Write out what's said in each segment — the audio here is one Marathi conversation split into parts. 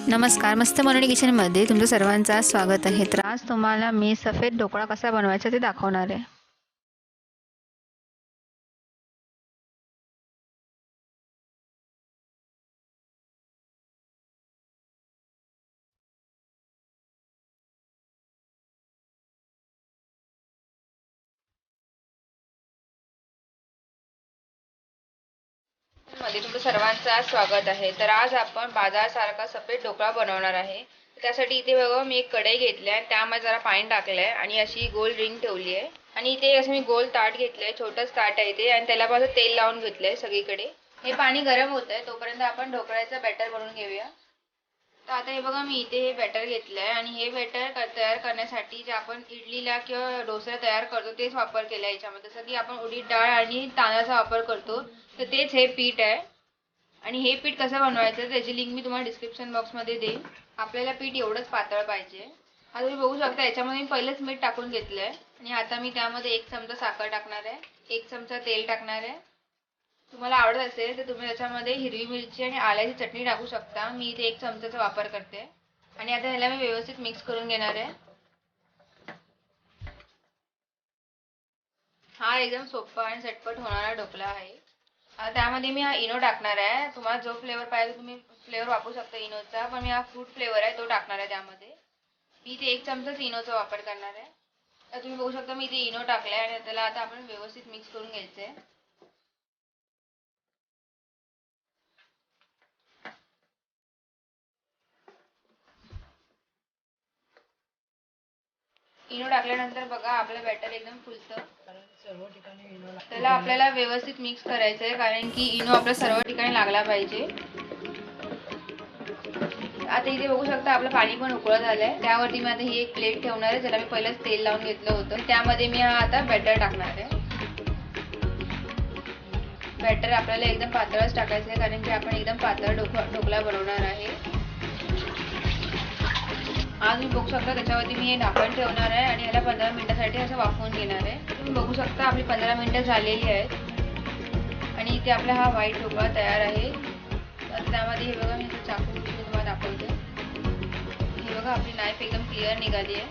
नमस्कार, मस्त मनोनी किचनमध्ये तुमचं सर्वांचं स्वागत आहे. तर आज तुम्हाला मी सफेद ढोकळा कसा बनवायचा ते दाखवणार आहे. मध्ये तुमचं सर्वांचं स्वागत आहे. तर आज आपण बाजारासारखा सफेद ढोकळा बनवणार आहे. त्यासाठी इथे बघा मी एक कढई घेतली आहे, त्यामध्ये जरा पाणी टाकलंय आणि अशी गोल रिंग ठेवली आहे. आणि इथे असं मी गोल ताट घेतलंय, छोटंच ताट आहे ते, आणि त्याला पासून तेल लावून घेतलंय सगळीकडे. हे पाणी गरम होतंय तोपर्यंत आपण ढोकळ्याचं बॅटर बनवून घेऊया. तर आता हे बघा मी इथे हे बॅटर घेतलंय आणि हे बॅटर तयार करण्यासाठी जे आपण इडलीला किंवा डोसा तयार करतो तेच वापर केलाय याच्यामध्ये. जसं की आपण उडीद डाळ आणि तांदळाचा वापर करतो तर तेच हे पीठ आहे. आणि हे पीठ कसं बनवायचं त्याची लिंक मी तुम्हाला डिस्क्रिप्शन बॉक्समध्ये देईन. आपल्याला पीठ एवढंच पातळ पाहिजे. आता तुम्ही बघू शकता याच्यामध्ये मी पहिलेच मीठ टाकून घेतलंय आणि आता मी त्यामध्ये 1 चमचा साखर टाकणार आहे, 1 चमचा तेल टाकणार आहे. तुम्हाला आवडत असेल तर तुम्ही त्याच्यामध्ये हिरवी मिरची आणि आल्याची चटणी टाकू शकता. मी इथे 1 चमचाचा वापर करते आणि आता ह्याला मी व्यवस्थित मिक्स करून घेणार आहे. हा एकदम सोपा आणि झटपट होणारा ढोकळा आहे. त्यामध्ये मी हा इनो टाकणार आहे. तुम्हाला जो फ्लेवर पाहिजे तुम्ही फ्लेवर वापरू शकता इनोचा, पण मी हा फ्रूट फ्लेवर आहे तो टाकणार आहे त्यामध्ये. मी इथे 1 चमचाच इनोचा वापर करणार आहे. तर तुम्ही बघू शकता मी इथे इनो टाकलाय आणि त्याला आता आपण व्यवस्थित मिक्स करून घ्यायचं आहे. इनो टाकल्यानंतर बघा आपलं बॅटर एकदम फुलतं. त्याला आपल्याला व्यवस्थित मिक्स करायचं आहे कारण की इनो आपल्या सर्व ठिकाणी लागला पाहिजे. आता इथे बघू शकता आपलं पाणी पण उकळत आलंय. त्यावरती मी आता ही एक प्लेट ठेवणार आहे ज्याला मी पहिलेच तेल लावून घेतलं होतं. त्यामध्ये मी हा आता बॅटर टाकणार आहे. बॅटर आपल्याला एकदम पातळच टाकायचं आहे कारण की आपण एकदम पातळ ढोकळा बनवणार आहे. आज मी बघू शकता त्याच्यावरती मी हे झाकण ठेवणार आहे आणि याला 15 मिनिटासाठी असं वाफवून घेणार आहे. तुम्ही बघू शकता आपली 15 मिनिटं झालेली आहेत आणि इथे आपला हा व्हाईट ढोकळा तयार आहे. तर त्यामध्ये हे बघा मी चाकू तुम्हाला दाखवते. हे बघा आपली नाईफ एकदम क्लिअर निघाली आहे.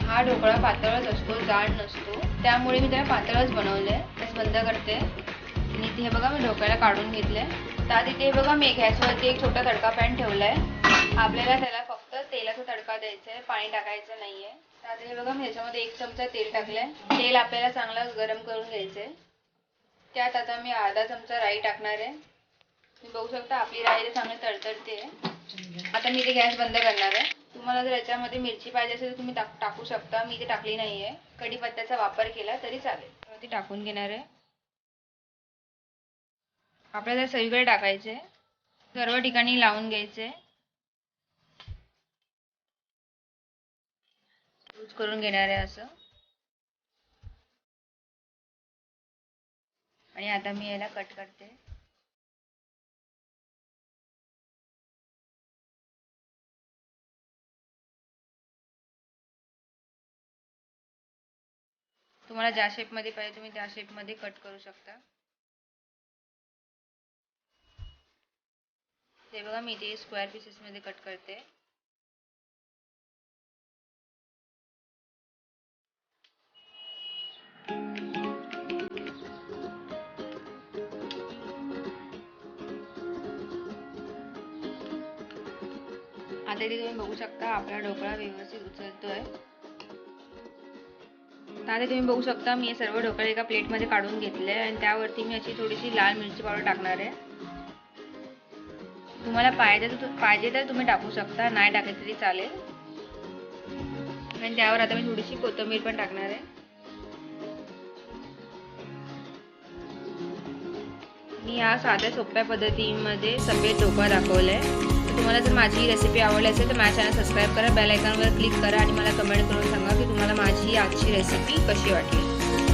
हा ढोकळा पातळच असतो, जाड नसतो, त्यामुळे मी त्याला पातळच बनवलंय. गॅस बंद करते आणि इथे हे बघा मी ढोकळ्याला काढून घेतलंय. तर इथे हे बघा मी गॅसवरती एक छोटा तडका पॅन ठेवलाय. आपल्याला त्याला फक्त तेलाचा तडका द्यायचा आहे, पाणी टाकायचं नाहीये. तर आता हे बघा मी याच्यामध्ये 1 चमचा तेल टाकलंय. तेल आपल्याला चांगलं गरम करून घ्यायचंय. त्यात आता मी अर्धा चमचा राई टाकणार आहे. तुम्ही बघू शकता आपली राई चांगली तडतडते. आता मी इथे गॅस बंद करणार आहे. तुम्हाला जर याच्यामध्ये मिरची पाहिजे असेल तर तुम्ही टाकू शकता. मी इथे टाकली नाहीये. कढीपत्त्याचा वापर केला तरी चालेल. ती टाकून घेणार आहे. आपल्याला सगळीकडे टाकायचे, सर्व ठिकाणी लावून घ्यायचे, यूज करून घेणार आहे असं. आणि आता मी याला कट करते. तुम्हाला ज्या शेपमध्ये पाहिजे तुम्ही त्या शेपमध्ये कट करू शकता. ते बघा मी इथे स्क्वेअर पीसेसमध्ये कट करते. आता इथे तुम्ही बघू शकता आपला ढोकळा व्यवस्थित उचलतोय. आता तुम्ही बघू शकता मी हे सर्व ढोकळे एका प्लेटमध्ये काढून घेतले आणि त्यावरती मी अशी थोडीशी लाल मिरची पावडर टाकणार आहे. तुम्हाला पाहिजे तर तुम्ही टाकू शकता, नाही टाकले तरी चालेल. आणि त्यावर आता मी थोडीशी कोथिंबीर पण टाकणार आहे. मी या साध्या सोप्या पद्धतीमध्ये सफेद ढोकळा दाखवलाय. तुम्हाला जर माझी रेसिपी आवडली असेल तर माझ्या चॅनल सबस्क्राईब करा, बेल आयकॉनवर क्लिक करा आणि मला कमेंट करून सांगा की तुम्हाला माझी आजची रेसिपी कशी वाटली.